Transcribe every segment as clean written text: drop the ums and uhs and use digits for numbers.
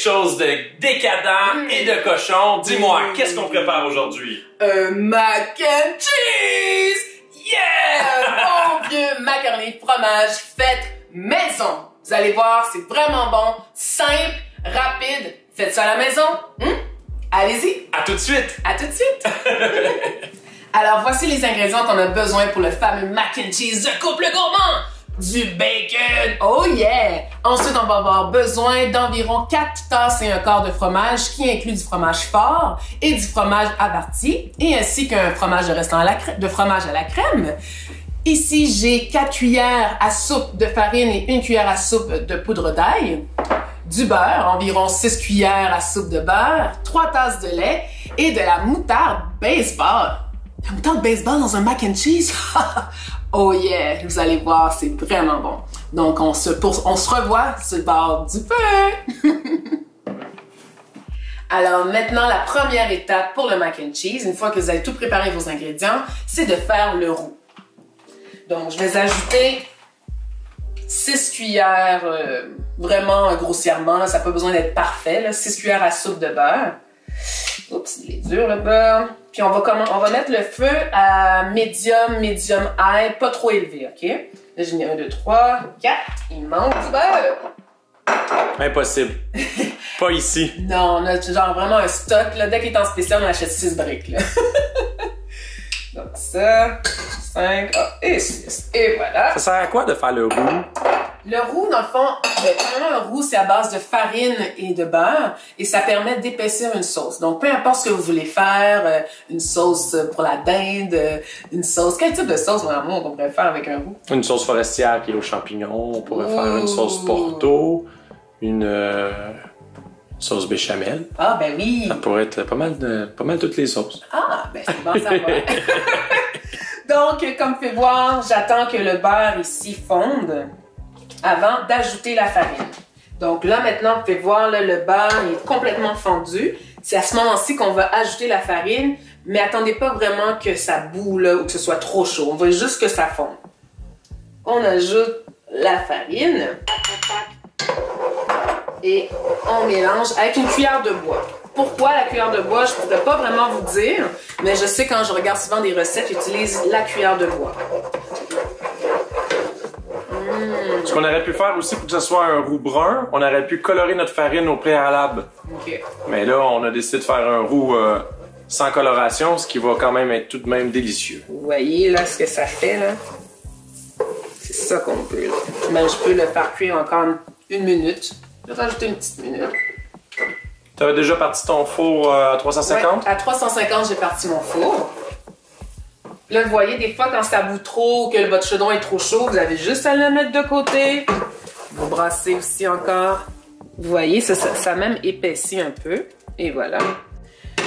chose de décadent et de cochon. Dis-moi, qu'est-ce qu'on prépare aujourd'hui? Un mac and cheese! Yeah! Bon vieux macaroni fromage fait maison. Vous allez voir, c'est vraiment bon, simple, rapide. Faites ça à la maison. Allez-y. À tout de suite. À tout de suite. Alors, voici les ingrédients qu'on a besoin pour le fameux mac and cheese de couple gourmand. Du bacon, oh yeah! Ensuite, on va avoir besoin d'environ 4 tasses et un quart de fromage qui inclut du fromage fort et du fromage averti, et ainsi qu'un fromage de restaurant de fromage à la crème. Ici, j'ai 4 cuillères à soupe de farine et 1 cuillère à soupe de poudre d'ail. Du beurre, environ 6 cuillères à soupe de beurre, 3 tasses de lait et de la moutarde baseball. La moutarde baseball dans un mac and cheese? Oh yeah, vous allez voir, c'est vraiment bon. Donc, on se revoit sur le bord du feu. Alors maintenant, la première étape pour le mac and cheese, une fois que vous avez tout préparé vos ingrédients, c'est de faire le roux. Donc, je vais ajouter 6 cuillères, vraiment grossièrement, là, ça n'a pas besoin d'être parfait, là, 6 cuillères à soupe de beurre. Oups, il est dur le beurre. Puis on va mettre le feu à medium high, pas trop élevé, ok? Là, j'en ai 1, 2, 3, 4. Il manque du beurre. Impossible. Pas ici. Non, on a genre vraiment un stock, là. Dès qu'il est en spécial, on achète 6 briques, là. Donc ça, 5, et 6. Et voilà. Ça sert à quoi de faire le roux? Le roux, dans le fond, vraiment un roux, c'est à base de farine et de beurre et ça permet d'épaissir une sauce. Donc, peu importe ce que vous voulez faire, une sauce pour la dinde, une sauce... Quel type de sauce, vraiment, on pourrait faire avec un roux? Une sauce forestière qui est aux champignons. On pourrait faire une sauce porto, une sauce béchamel. Ah, ben oui! Ça pourrait être pas mal toutes les sauces. Ah, ben c'est bon à savoir. Donc, comme vous pouvez voir, j'attends que le beurre ici fonde avant d'ajouter la farine. Donc là, maintenant, vous pouvez voir, là, le beurre il est complètement fondu. C'est à ce moment-ci qu'on va ajouter la farine, mais attendez pas vraiment que ça boue là, ou que ce soit trop chaud. On veut juste que ça fonde. On ajoute la farine et on mélange avec une cuillère de bois. Pourquoi la cuillère de bois? Je ne pourrais pas vraiment vous dire, mais je sais quand je regarde souvent des recettes, j'utilise la cuillère de bois. Ce qu'on aurait pu faire aussi pour que ce soit un roux brun, on aurait pu colorer notre farine au préalable. Okay. Mais là, on a décidé de faire un roux sans coloration, ce qui va quand même être tout de même délicieux. Vous voyez là ce que ça fait là? C'est ça qu'on peut là. Mais je peux le faire cuire encore 1 minute. Je vais rajouter une petite minute. Tu avais déjà parti ton four à 350? Ouais, à 350, j'ai parti mon four. Là, vous voyez, des fois, quand ça bout trop ou que votre chaudron est trop chaud, vous avez juste à le mettre de côté. Vous brassez aussi encore. Vous voyez, ça même épaissit un peu. Et voilà.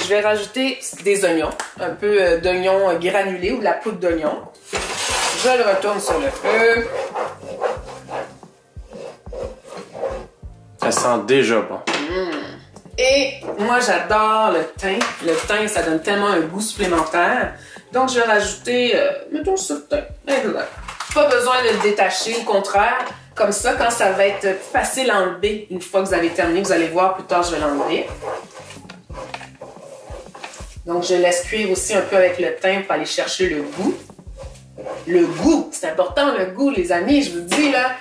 Je vais rajouter des oignons. Un peu d'oignons granulés ou de la poudre d'oignon. Je le retourne sur le feu. Ça sent déjà bon. Et moi, j'adore le thym. Le thym, ça donne tellement un goût supplémentaire. Donc, je vais rajouter, mettons ce thym. Pas besoin de le détacher, au contraire. Comme ça, quand ça va être facile à enlever, une fois que vous avez terminé, vous allez voir plus tard, je vais l'enlever. Donc, je laisse cuire aussi un peu avec le thym pour aller chercher le goût. Le goût, c'est important, le goût, les amis, je vous dis, là.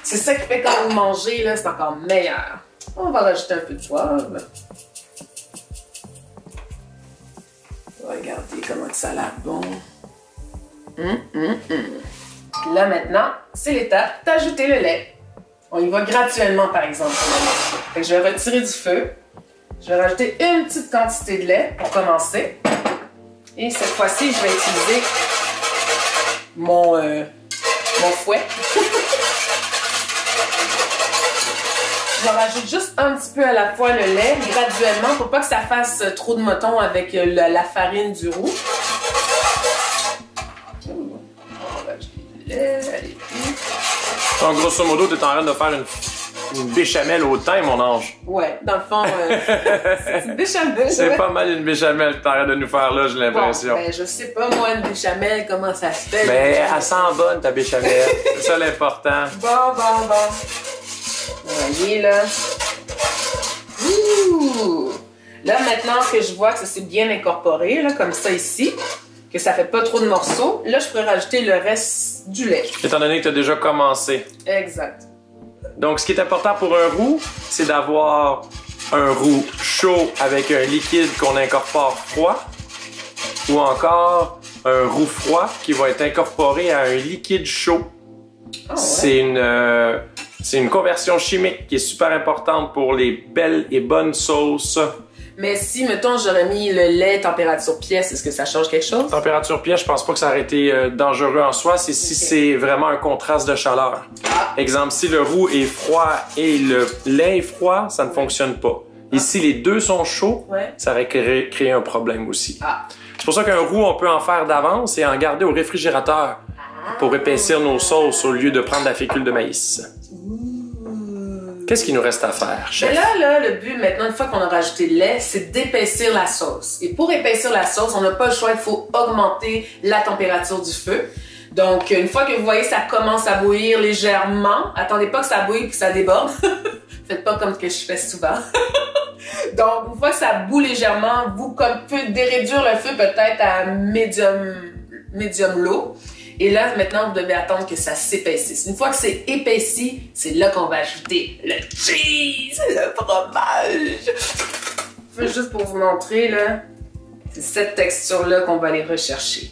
C'est ça qui fait quand vous mangez, là, c'est encore meilleur. On va rajouter un peu de poivre. Regardez comment ça a l'air bon. Là, maintenant, c'est l'étape d'ajouter le lait. On y va graduellement, par exemple. Fait que je vais retirer du feu. Je vais rajouter une petite quantité de lait pour commencer. Et cette fois-ci, je vais utiliser mon fouet. Je rajoute juste un petit peu à la fois le lait, graduellement, pour pas que ça fasse trop de mouton avec la farine du roux. On va ajouter du lait, allez. Donc, grosso modo, tu es en train de faire une béchamel au thym, mon ange. Ouais, dans le fond, c'est une béchamel. C'est pas mal une béchamel que tu es en train de nous faire là, j'ai l'impression. Bon, ben, je sais pas, moi, une béchamel, comment ça se fait. Mais elle sent bonne, ta béchamel. C'est ça l'important. Bon. Vous voyez, là. Là, maintenant que je vois que ça s'est bien incorporé, là, comme ça ici, que ça fait pas trop de morceaux, là, je pourrais rajouter le reste du lait. Étant donné que tu as déjà commencé. Exact. Donc, ce qui est important pour un roux, c'est d'avoir un roux chaud avec un liquide qu'on incorpore froid, ou encore un roux froid qui va être incorporé à un liquide chaud. Oh, ouais. C'est une conversion chimique qui est super importante pour les belles et bonnes sauces. Mais si, mettons, j'aurais mis le lait température pièce, est-ce que ça change quelque chose? Température pièce, je pense pas que ça aurait été dangereux en soi. C'est si c'est vraiment un contraste de chaleur. Ah. Exemple, si le roux est froid et le lait est froid, ça ne fonctionne pas. Et si les deux sont chauds, ça aurait créé un problème aussi. Ah. C'est pour ça qu'un roux, on peut en faire d'avance et en garder au réfrigérateur pour épaissir nos sauces au lieu de prendre la fécule de maïs. Qu'est-ce qu'il nous reste à faire, chef? Mais là, le but maintenant, une fois qu'on a rajouté le lait, c'est d'épaissir la sauce. Et pour épaissir la sauce, on n'a pas le choix, il faut augmenter la température du feu. Donc, une fois que vous voyez ça commence à bouillir légèrement, attendez pas que ça bouille et que ça déborde. Faites pas comme que je fais souvent. Donc, une fois que ça bout légèrement, vous pouvez déréduire le feu peut-être à medium low. Et là, maintenant, vous devez attendre que ça s'épaississe. Une fois que c'est épaissi, c'est là qu'on va ajouter le cheese, le fromage. Juste pour vous montrer, là, c'est cette texture-là qu'on va aller rechercher.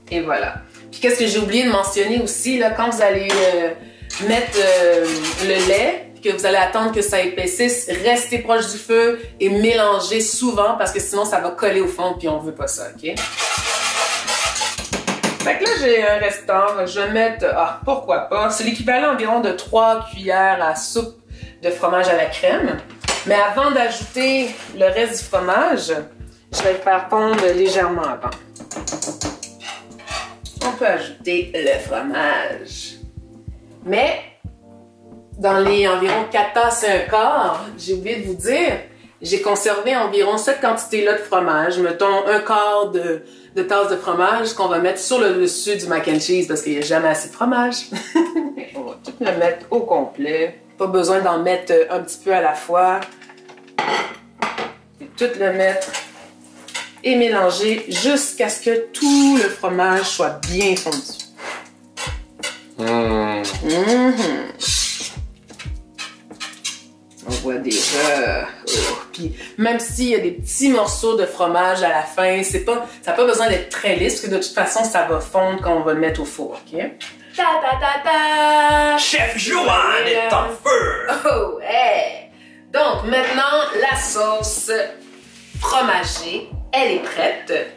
Et voilà. Puis qu'est-ce que j'ai oublié de mentionner aussi, là, quand vous allez mettre le lait, puis que vous allez attendre que ça épaississe, restez proche du feu et mélangez souvent parce que sinon, ça va coller au fond puis on veut pas ça, OK? Fait que là, j'ai un restant. Je vais mettre... Ah, pourquoi pas? C'est l'équivalent environ de 3 cuillères à soupe de fromage à la crème. Mais avant d'ajouter le reste du fromage, je vais le faire fondre légèrement avant. On peut ajouter le fromage. Mais, dans les environ 4 tasses et un quart, j'ai oublié de vous dire, j'ai conservé environ cette quantité-là de fromage. Mettons un quart de tasse de fromage qu'on va mettre sur le dessus du mac and cheese parce qu'il n'y a jamais assez de fromage. On va tout le mettre au complet. Pas besoin d'en mettre un petit peu à la fois. Et tout le mettre et mélanger jusqu'à ce que tout le fromage soit bien fondu. On voit déjà. Puis même s'il y a des petits morceaux de fromage à la fin, ça n'a pas besoin d'être très lisse, parce que de toute façon, ça va fondre quand on va le mettre au four, OK? Ta ta ta ta! Chef Joanne est en feu! Oh, hey! Donc, maintenant, la sauce fromagée, elle est prête.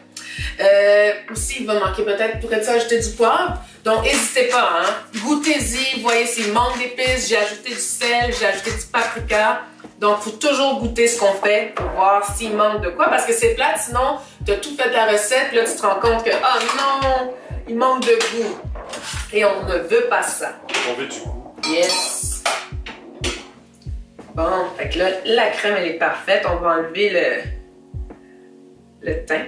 Aussi, il va manquer peut-être, pourrait-tu ajouter du poivre? Donc, n'hésitez pas, hein. Goûtez-y, voyez s'il manque d'épices. J'ai ajouté du sel, j'ai ajouté du paprika. Donc, il faut toujours goûter ce qu'on fait pour voir s'il manque de quoi. Parce que c'est plate, sinon, tu as tout fait la recette, puis là, tu te rends compte que, oh non, il manque de goût. Et on ne veut pas ça. On veut du goût. Yes. Bon, fait que là, la crème, elle est parfaite. On va enlever le thym.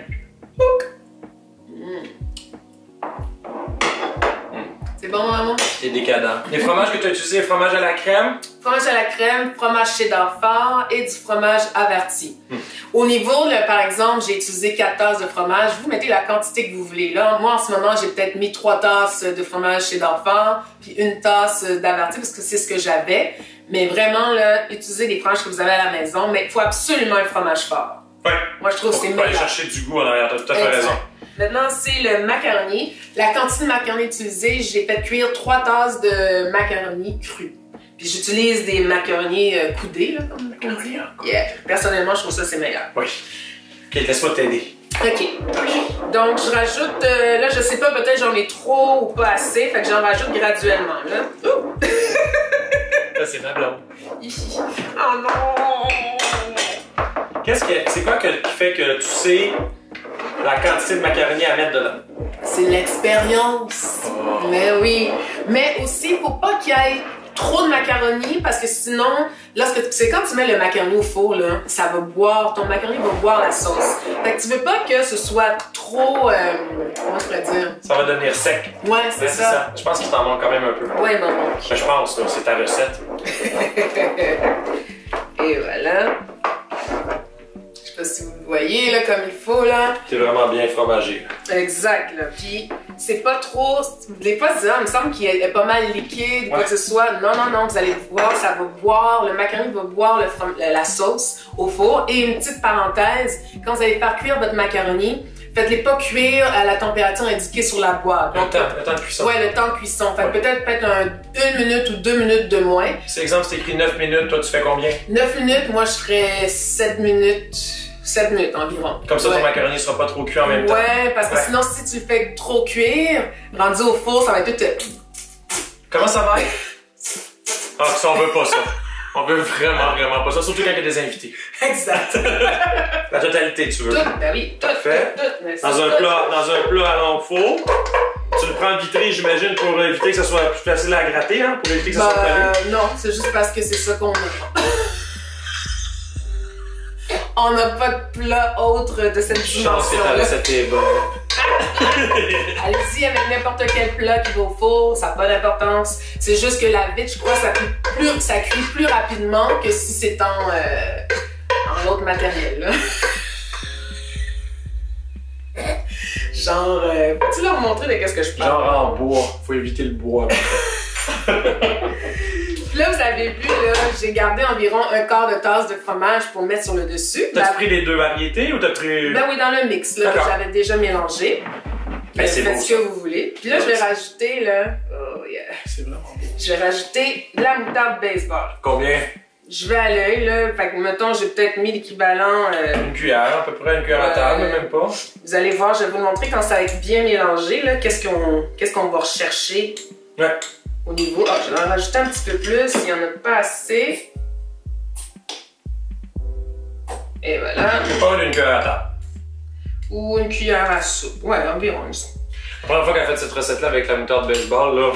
C'est bon, maman? C'est décadent. Les fromages que tu as utilisés, fromage à la crème? Fromage à la crème, fromage cheddar fort et du fromage averti. Au niveau, là, par exemple, j'ai utilisé 4 tasses de fromage. Vous mettez la quantité que vous voulez. Là, moi, en ce moment, j'ai peut-être mis 3 tasses de fromage cheddar fort puis 1 tasse d'averti parce que c'est ce que j'avais. Mais vraiment, là, utilisez les fromages que vous avez à la maison. Mais il faut absolument un fromage fort. Oui. Moi, je trouve que c'est meilleur. Faut aller chercher du goût en arrière. Tu as tout à fait raison. Maintenant, c'est le macaroni. La quantité de macaroni utilisée, j'ai fait cuire 3 tasses de macaroni cru. Puis j'utilise des macaronis coudés, là, comme on dit. Yeah. Personnellement, je trouve ça c'est meilleur. Oui. Ok, laisse-moi t'aider. Ok. Donc, je rajoute, là, je sais pas, peut-être j'en ai trop ou pas assez, fait que j'en rajoute graduellement, là. Ça, c'est ma blonde. Oh non! C'est quoi qui fait que tu sais la quantité de macaroni à mettre dedans? C'est l'expérience. Oh. Mais oui. Mais aussi, il faut pas qu'il y ait trop de macaroni parce que sinon, c'est quand tu mets le macaroni au four, là, ça va boire, ton macaroni va boire la sauce. Fait que tu veux pas que ce soit trop, comment je pourrais dire? Ça va devenir sec. Ouais, c'est ça. Je pense qu'il t'en manque quand même un peu. Ouais, non, non. Mais je pense, là, c'est ta recette. Et voilà. Vous voyez, là, comme il faut, là. T'es vraiment bien fromagé. Exact, là. Puis, c'est pas trop... Des fois, il me semble qu'il est pas mal liquide, quoi que ce soit. Non, non, non, vous allez voir, ça va boire, le macaroni va boire la sauce au four. Et une petite parenthèse, quand vous allez faire cuire votre macaroni, faites-les pas cuire à la température indiquée sur la boîte. Donc, le temps de cuisson. Ouais, le temps de cuisson. Fait peut-être 1 minute ou 2 minutes de moins. C'est exemple, c'est écrit 9 minutes, toi tu fais combien? 9 minutes, moi je ferais 7 minutes. 7 minutes environ. Comme ça, ton macaroni ne sera pas trop cuit en même temps. Ouais, parce que sinon, si tu le fais trop cuire, rendu au four, ça va être tout... Comment ça va être? Ah, ça, on veut pas ça. On veut vraiment pas ça, surtout quand il y a des invités. Exact. La totalité, tu veux? Tout, ben oui, tout. Parfait. Dans un plat à long four. Tu le prends vitré, j'imagine, pour éviter que ça soit plus facile à gratter, hein? Pour éviter que ça soit collé. Non, c'est juste parce que c'est ça qu'on a. On n'a pas de plat autre de cette dimension. Chance que t'as laissé tes bas. Allez-y avec n'importe quel plat qui va au four, ça n'a pas d'importance. C'est juste que la vitre, je crois, ça cuit plus rapidement que si c'est en autre matériel. Là. Genre, peux-tu leur montrer de qu'est-ce que je parle? Genre en bois. Faut éviter le bois. Puis là, vous avez vu, là, j'ai gardé environ 1/4 de tasse de fromage pour mettre sur le dessus. T'as pris les deux variétés ou t'as pris... Ben oui, dans le mix, là, que j'avais déjà mélangé. Ben, c'est faites beau, ce que vous voulez. Puis là, je vais rajouter, là... Oh yeah. C'est vraiment beau. Je vais rajouter de la moutarde baseball. Combien? Je vais à l'œil, là. Fait que, mettons, j'ai peut-être mis l'équivalent... Une cuillère, à peu près, une cuillère à table, même pas. Vous allez voir, je vais vous montrer quand ça va être bien mélangé, là, qu'est-ce qu'on va rechercher. Ouais. Au niveau... Ah, je vais en rajouter un petit peu plus, il n'y en a pas assez. Et voilà. J'ai pas une cuillère à table. Ou une cuillère à soupe. Ouais, environ ça. La première fois qu'elle a fait cette recette-là avec la moutarde baseball, là,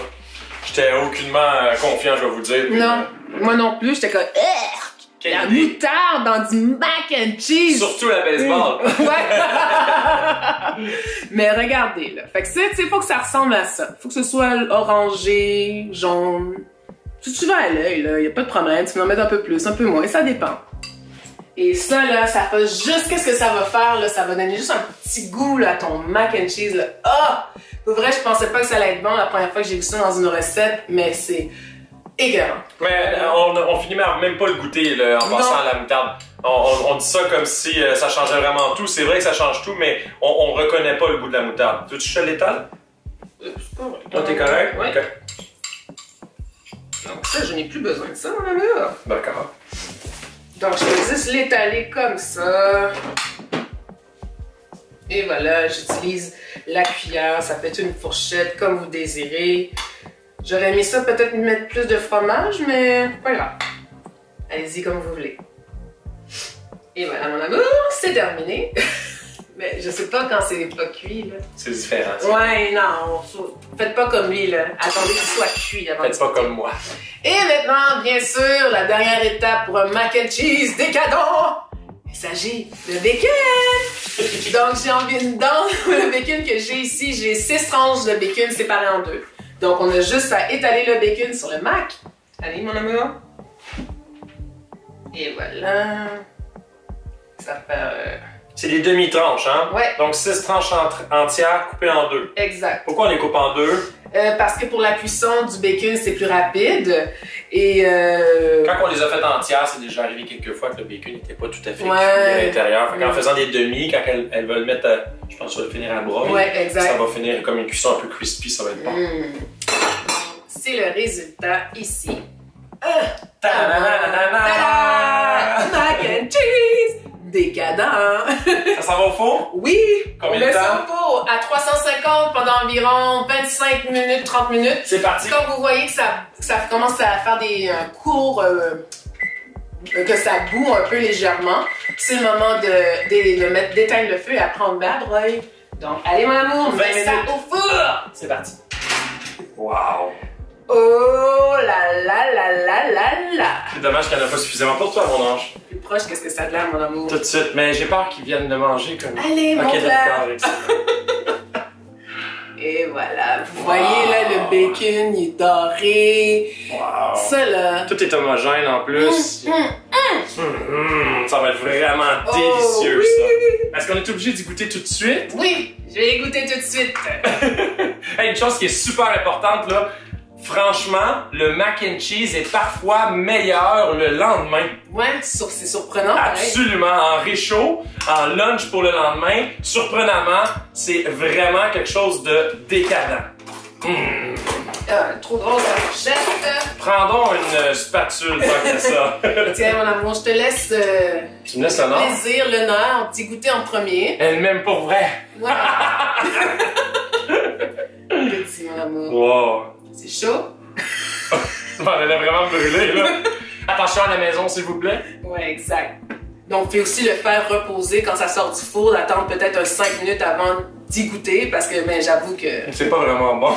j'étais aucunement confiant, je vais vous dire. Non, moi non plus, j'étais comme... La moutarde dans du mac and cheese! Surtout la baseball! Ouais! Mais regardez, là. Fait que ça, tu sais, faut que ça ressemble à ça. Faut que ce soit orangé, jaune. Si tu vas à l'œil, là, y a pas de problème. Tu peux en mettre un peu plus, un peu moins, ça dépend. Et ça, là, ça fait juste... Qu'est-ce que ça va faire, là? Ça va donner juste un petit goût, là, à ton mac and cheese, là. Ah! Pour vrai, je pensais pas que ça allait être bon la première fois que j'ai vu ça dans une recette, mais c'est... écœurant. Mais on finit même pas le goûter là, en passant à la moutarde. On dit ça comme si ça changeait vraiment tout. C'est vrai que ça change tout, mais on reconnaît pas le goût de la moutarde. Tu veux que je te l'étale? C'est pas vrai. Toi, t'es correct? Ouais. Okay. Donc ça, je n'ai plus besoin de ça, mon amour. D'accord. Donc, je vais juste l'étaler comme ça. Et voilà, j'utilise la cuillère. Ça peut être une fourchette, comme vous désirez. J'aurais mis ça peut-être mettre plus de fromage, mais pas grave. Allez-y comme vous voulez. Et voilà, mon amour, c'est terminé. Mais je sais pas quand c'est pas cuit, là. C'est différent. Ouais, non, faites pas comme lui, là. Attendez qu'il soit cuit avant. Faites pas comme moi. Et maintenant, bien sûr, la dernière étape pour un mac and cheese décadent. Il s'agit de bacon! Donc, j'ai envie dans le bacon que j'ai ici, j'ai 6 tranches de bacon séparées en deux. Donc, on a juste à étaler le bacon sur le mac. Allez, mon amour. Et voilà. Ça fait... C'est des demi-tranches, hein? Ouais. Donc 6 tranches entières coupées en deux. Exact. Pourquoi on les coupe en deux? Parce que pour la cuisson du bacon, c'est plus rapide. Et quand on les a faites entières, c'est déjà arrivé quelques fois que le bacon n'était pas tout à fait cuit à l'intérieur. En faisant des demi, quand elle va le mettre, je pense que ça va finir à broyer. Ouais, exact. Ça va finir comme une cuisson un peu crispy, ça va être bon. C'est le résultat ici. Ta-da-da-da-da! Mac and cheese! Décadent! Ça s'en va au four? Oui! Combien on met de temps? ça au four à 350 pendant environ 25 minutes, 30 minutes. C'est parti! Quand vous voyez que ça commence à faire des cours, que ça bout un peu légèrement, c'est le moment d'éteindre le feu et après on le bat, broye. Donc, allez mon amour, on met ça au four! C'est parti! Wow! Oh là là là là là là! C'est dommage qu'il n'y en a pas suffisamment pour toi, mon ange. Plus proche, qu'est-ce que ça a de l'air, mon amour? Tout de suite, mais j'ai peur qu'ils viennent de manger comme... Allez, mon d'accord avec ça. Et voilà, vous voyez là, le bacon, il est doré. Wow! Ça là... Tout est homogène en plus. Ça va va être vraiment délicieux, ça. Est-ce qu'on est obligé d'y goûter tout de suite? Oui, je vais y goûter tout de suite. Hey, une chose qui est super importante, là. Franchement, le mac and cheese est parfois meilleur le lendemain. Ouais, c'est surprenant, pareil. Absolument. En réchaud, en lunch pour le lendemain, surprenamment, c'est vraiment quelque chose de décadent. Trop drôle, la fourchette. Prends donc une spatule, tant que ça. Tiens, mon amour, je te laisse Tu me laisses l'honneur? plaisir, l'honneur d'y goûter en premier. Elle m'aime pour vrai. Voilà. Petit, mon amour. Wow. C'est chaud? Bon, elle a vraiment brûlé, là. Attention à la maison, s'il vous plaît. Ouais, exact. Donc, fais aussi le faire reposer quand ça sort du four, d'attendre peut-être 5 minutes avant d'y goûter, parce que, ben, j'avoue que... C'est pas vraiment bon.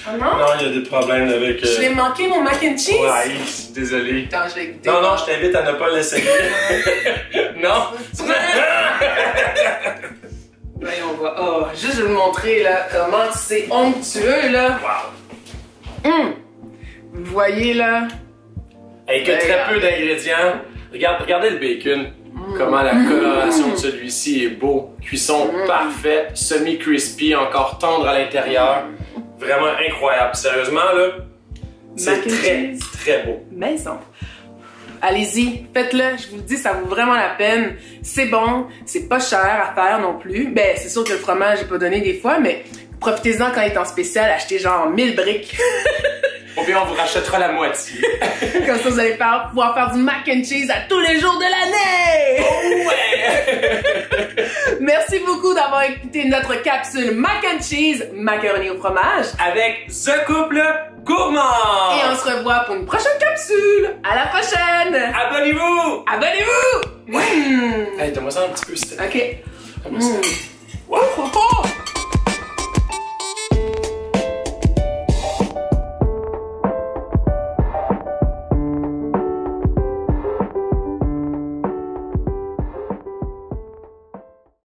Ah non? Non, il y a des problèmes avec... Je l'ai manqué, mon mac and cheese? Ouais, désolé. Attends, je vais goûter. Non, je t'invite à ne pas l'essayer. Non. Voyons, on va... Oh, juste je vais vous montrer, là, comment c'est onctueux, là. Wow. Vous voyez, là? Avec très peu d'ingrédients. Regardez le bacon. Comment la coloration de celui-ci est beau. Cuisson parfaite, semi-crispy, encore tendre à l'intérieur. Vraiment incroyable. Sérieusement, là, c'est très beau. Maison. Allez-y, faites-le, je vous le dis, ça vaut vraiment la peine. C'est bon, c'est pas cher à faire non plus. Ben, c'est sûr que le fromage j'ai pas donné des fois, mais profitez-en quand il est en spécial, achetez genre 1000 briques. Ou bien on vous rachètera la moitié. Comme ça, vous allez pouvoir faire du mac and cheese à tous les jours de l'année! Oh ouais! Merci beaucoup d'avoir écouté notre capsule mac and cheese, macaroni au fromage. Avec The Couple Gourmand! Et on se revoit pour une prochaine capsule! À la prochaine! Abonnez-vous! Abonnez-vous! Hey, donne-moi ça un petit peu, s'il te plaît. Ok. Donne-moi ça. Oh, oh, oh.